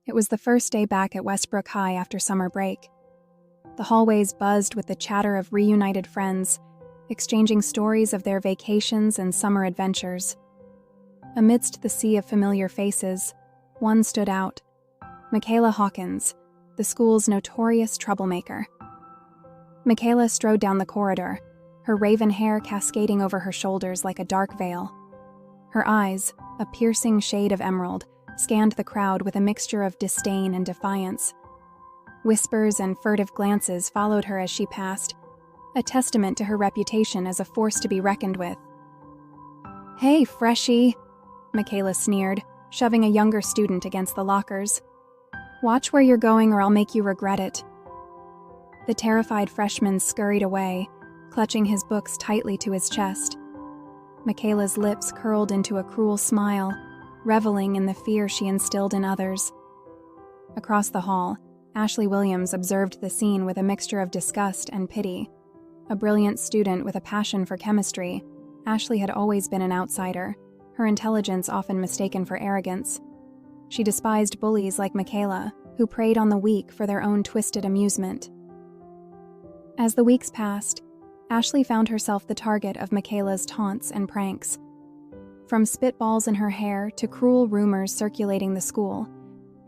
It was the first day back at Westbrook High after summer break. The hallways buzzed with the chatter of reunited friends, exchanging stories of their vacations and summer adventures. Amidst the sea of familiar faces, one stood out: Mikaela Hawkins, the school's notorious troublemaker. Mikaela strode down the corridor, her raven hair cascading over her shoulders like a dark veil. Her eyes, a piercing shade of emerald, scanned the crowd with a mixture of disdain and defiance. Whispers and furtive glances followed her as she passed, a testament to her reputation as a force to be reckoned with. "Hey, freshie," Mikaela sneered, shoving a younger student against the lockers. "Watch where you're going or I'll make you regret it." The terrified freshman scurried away, clutching his books tightly to his chest. Mikaela's lips curled into a cruel smile, reveling in the fear she instilled in others. Across the hall, Ashley Williams observed the scene with a mixture of disgust and pity. A brilliant student with a passion for chemistry, Ashley had always been an outsider, her intelligence often mistaken for arrogance. She despised bullies like Mikaela, who preyed on the weak for their own twisted amusement. As the weeks passed, Ashley found herself the target of Mikaela's taunts and pranks. From spitballs in her hair to cruel rumors circulating the school,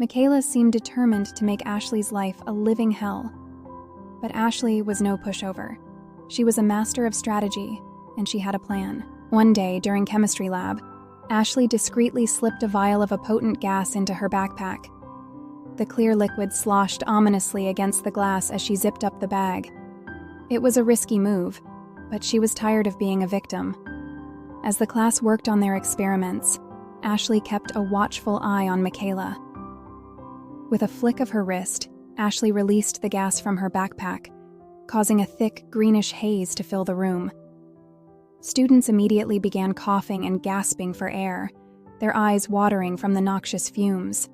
Mikaela seemed determined to make Ashley's life a living hell. But Ashley was no pushover. She was a master of strategy, and she had a plan. One day, during chemistry lab, Ashley discreetly slipped a vial of a potent gas into her backpack. The clear liquid sloshed ominously against the glass as she zipped up the bag. It was a risky move, but she was tired of being a victim. As the class worked on their experiments, Ashley kept a watchful eye on Mikaela. With a flick of her wrist, Ashley released the gas from her backpack, causing a thick, greenish haze to fill the room. Students immediately began coughing and gasping for air, their eyes watering from the noxious fumes.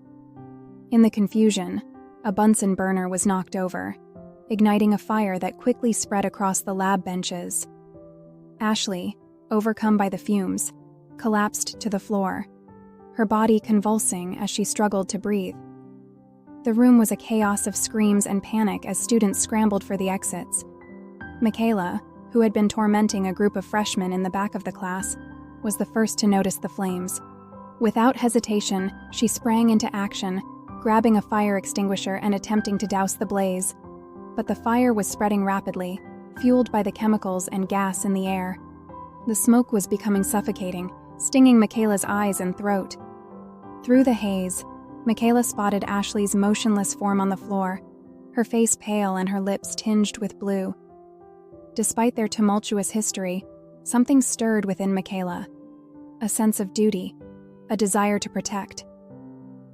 In the confusion, a Bunsen burner was knocked over, igniting a fire that quickly spread across the lab benches. Ashley, overcome by the fumes, collapsed to the floor, her body convulsing as she struggled to breathe. The room was a chaos of screams and panic as students scrambled for the exits. Mikaela, who had been tormenting a group of freshmen in the back of the class, was the first to notice the flames. Without hesitation, she sprang into action, grabbing a fire extinguisher and attempting to douse the blaze. But the fire was spreading rapidly, fueled by the chemicals and gas in the air. The smoke was becoming suffocating, stinging Mikaela's eyes and throat. Through the haze, Mikaela spotted Ashley's motionless form on the floor, her face pale and her lips tinged with blue. Despite their tumultuous history, something stirred within Mikaela, a sense of duty, a desire to protect.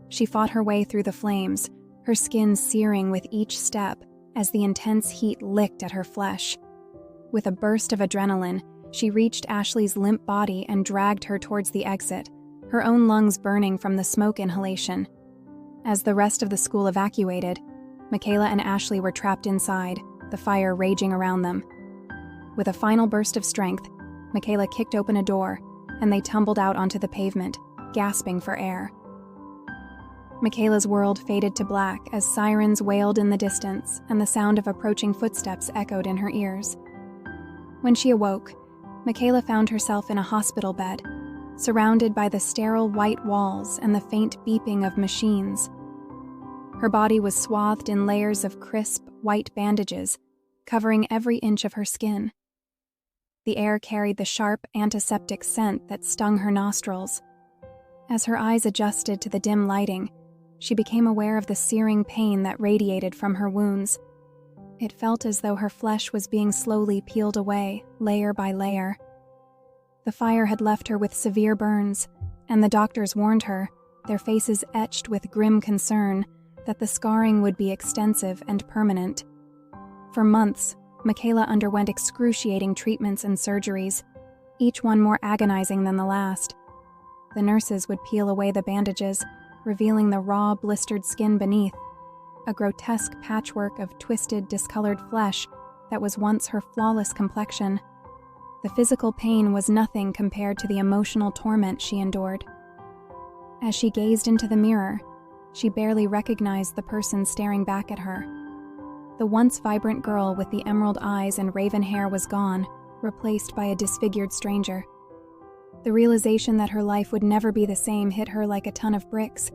She fought her way through the flames, her skin searing with each step as the intense heat licked at her flesh. With a burst of adrenaline, she reached Ashley's limp body and dragged her towards the exit, her own lungs burning from the smoke inhalation. As the rest of the school evacuated, Mikaela and Ashley were trapped inside, the fire raging around them. With a final burst of strength, Mikaela kicked open a door, and they tumbled out onto the pavement, gasping for air. Mikaela's world faded to black as sirens wailed in the distance and the sound of approaching footsteps echoed in her ears. When she awoke, Mikaela found herself in a hospital bed, surrounded by the sterile white walls and the faint beeping of machines. Her body was swathed in layers of crisp, white bandages, covering every inch of her skin. The air carried the sharp, antiseptic scent that stung her nostrils. As her eyes adjusted to the dim lighting, she became aware of the searing pain that radiated from her wounds. It felt as though her flesh was being slowly peeled away, layer by layer. The fire had left her with severe burns, and the doctors warned her, their faces etched with grim concern, that the scarring would be extensive and permanent. For months, Mikaela underwent excruciating treatments and surgeries, each one more agonizing than the last. The nurses would peel away the bandages, revealing the raw, blistered skin beneath, a grotesque patchwork of twisted, discolored flesh that was once her flawless complexion. The physical pain was nothing compared to the emotional torment she endured. As she gazed into the mirror, she barely recognized the person staring back at her. The once vibrant girl with the emerald eyes and raven hair was gone, replaced by a disfigured stranger. The realization that her life would never be the same hit her like a ton of bricks,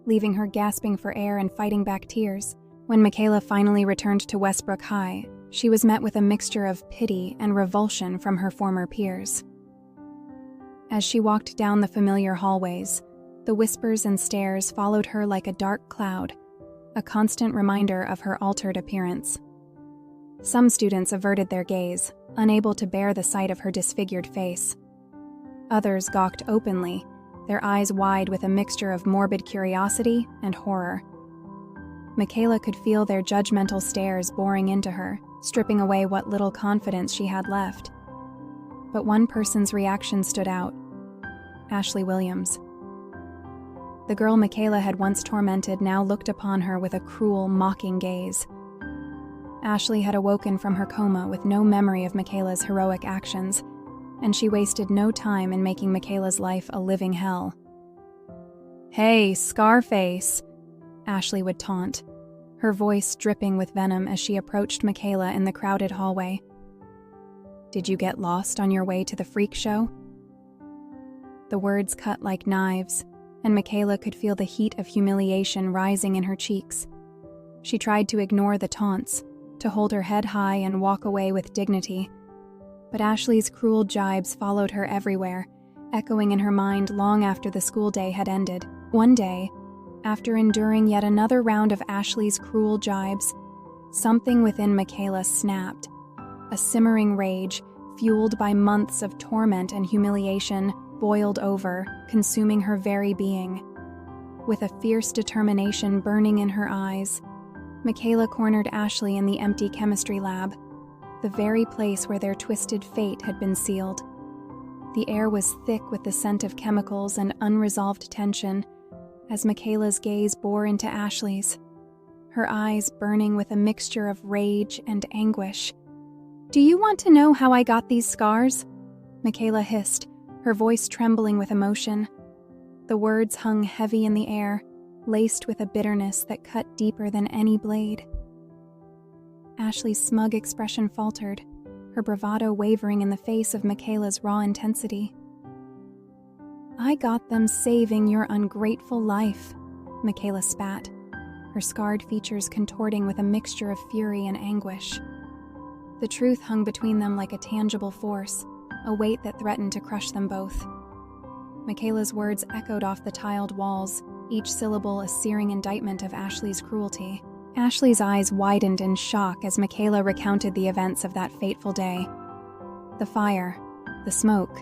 leaving her gasping for air and fighting back tears. When Mikaela finally returned to Westbrook High, she was met with a mixture of pity and revulsion from her former peers. As she walked down the familiar hallways, the whispers and stares followed her like a dark cloud, a constant reminder of her altered appearance. Some students averted their gaze, unable to bear the sight of her disfigured face. Others gawked openly, their eyes wide with a mixture of morbid curiosity and horror. Mikaela could feel their judgmental stares boring into her, stripping away what little confidence she had left. But one person's reaction stood out: Ashley Williams. The girl Mikaela had once tormented now looked upon her with a cruel, mocking gaze. Ashley had awoken from her coma with no memory of Mikaela's heroic actions, and she wasted no time in making Mikaela's life a living hell. "Hey, Scarface," Ashley would taunt, her voice dripping with venom as she approached Mikaela in the crowded hallway. "Did you get lost on your way to the freak show?" The words cut like knives, and Mikaela could feel the heat of humiliation rising in her cheeks. She tried to ignore the taunts, to hold her head high and walk away with dignity. But Ashley's cruel jibes followed her everywhere, echoing in her mind long after the school day had ended. One day, after enduring yet another round of Ashley's cruel jibes, something within Mikaela snapped. A simmering rage, fueled by months of torment and humiliation, boiled over, consuming her very being. With a fierce determination burning in her eyes, Mikaela cornered Ashley in the empty chemistry lab, the very place where their twisted fate had been sealed. The air was thick with the scent of chemicals and unresolved tension as Mikaela's gaze bore into Ashley's, her eyes burning with a mixture of rage and anguish. "Do you want to know how I got these scars?" Mikaela hissed, her voice trembling with emotion. The words hung heavy in the air, laced with a bitterness that cut deeper than any blade. Ashley's smug expression faltered, her bravado wavering in the face of Mikaela's raw intensity. "I got them saving your ungrateful life," Mikaela spat, her scarred features contorting with a mixture of fury and anguish. The truth hung between them like a tangible force, a weight that threatened to crush them both. Mikaela's words echoed off the tiled walls, each syllable a searing indictment of Ashley's cruelty. Ashley's eyes widened in shock as Mikaela recounted the events of that fateful day. The fire, the smoke,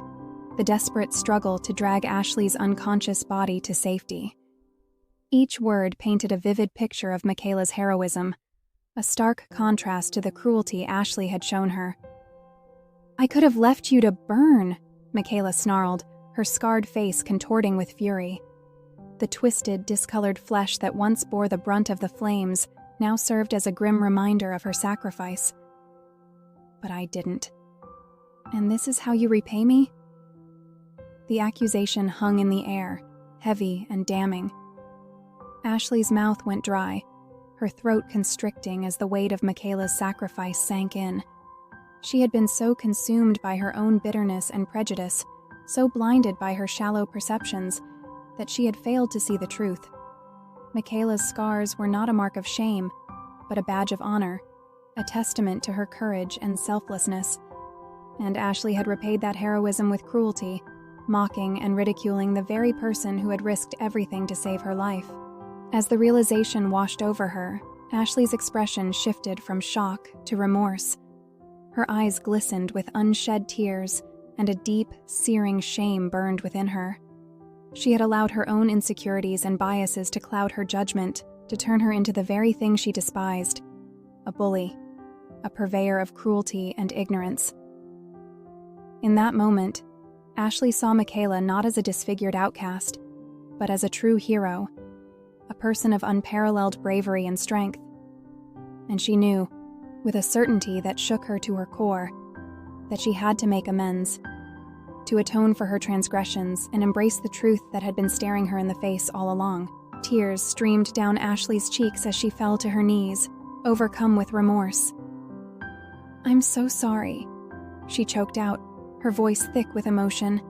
the desperate struggle to drag Ashley's unconscious body to safety. Each word painted a vivid picture of Mikaela's heroism, a stark contrast to the cruelty Ashley had shown her. "I could have left you to burn," Mikaela snarled, her scarred face contorting with fury. The twisted, discolored flesh that once bore the brunt of the flames now served as a grim reminder of her sacrifice. "But I didn't. And this is how you repay me?" The accusation hung in the air, heavy and damning. Ashley's mouth went dry, her throat constricting as the weight of Mikaela's sacrifice sank in. She had been so consumed by her own bitterness and prejudice, so blinded by her shallow perceptions, that she had failed to see the truth. Mikaela's scars were not a mark of shame, but a badge of honor, a testament to her courage and selflessness. And Ashley had repaid that heroism with cruelty, mocking and ridiculing the very person who had risked everything to save her life. As the realization washed over her, Ashley's expression shifted from shock to remorse. Her eyes glistened with unshed tears, and a deep, searing shame burned within her. She had allowed her own insecurities and biases to cloud her judgment, to turn her into the very thing she despised: a bully, a purveyor of cruelty and ignorance. In that moment, Ashley saw Mikaela not as a disfigured outcast, but as a true hero, a person of unparalleled bravery and strength. And she knew, with a certainty that shook her to her core, that she had to make amends, to atone for her transgressions and embrace the truth that had been staring her in the face all along. Tears streamed down Ashley's cheeks as she fell to her knees, overcome with remorse. "I'm so sorry," she choked out, her voice thick with emotion.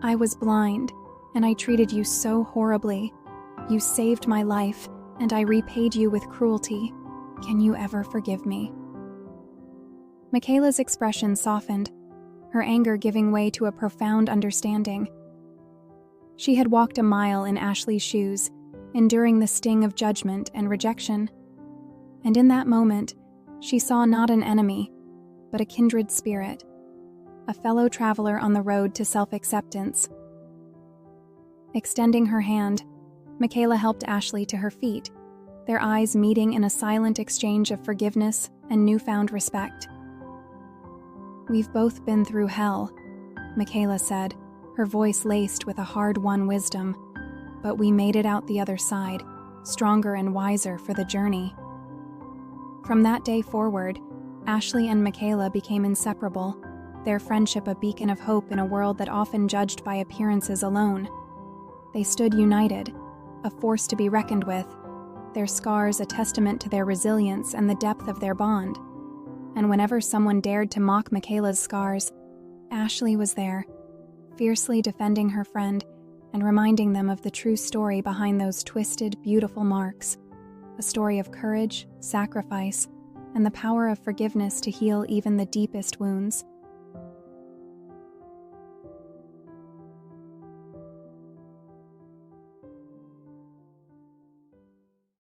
"I was blind, and I treated you so horribly. You saved my life, and I repaid you with cruelty. Can you ever forgive me?" Mikaela's expression softened, her anger giving way to a profound understanding. She had walked a mile in Ashley's shoes, enduring the sting of judgment and rejection. And in that moment, she saw not an enemy, but a kindred spirit, a fellow traveler on the road to self-acceptance. Extending her hand, Mikaela helped Ashley to her feet, their eyes meeting in a silent exchange of forgiveness and newfound respect. "We've both been through hell," Mikaela said, her voice laced with a hard-won wisdom, "but we made it out the other side, stronger and wiser for the journey." From that day forward, Ashley and Mikaela became inseparable, their friendship a beacon of hope in a world that often judged by appearances alone. They stood united, a force to be reckoned with, their scars a testament to their resilience and the depth of their bond. And whenever someone dared to mock Mikaela's scars, Ashley was there, fiercely defending her friend and reminding them of the true story behind those twisted, beautiful marks, a story of courage, sacrifice, and the power of forgiveness to heal even the deepest wounds.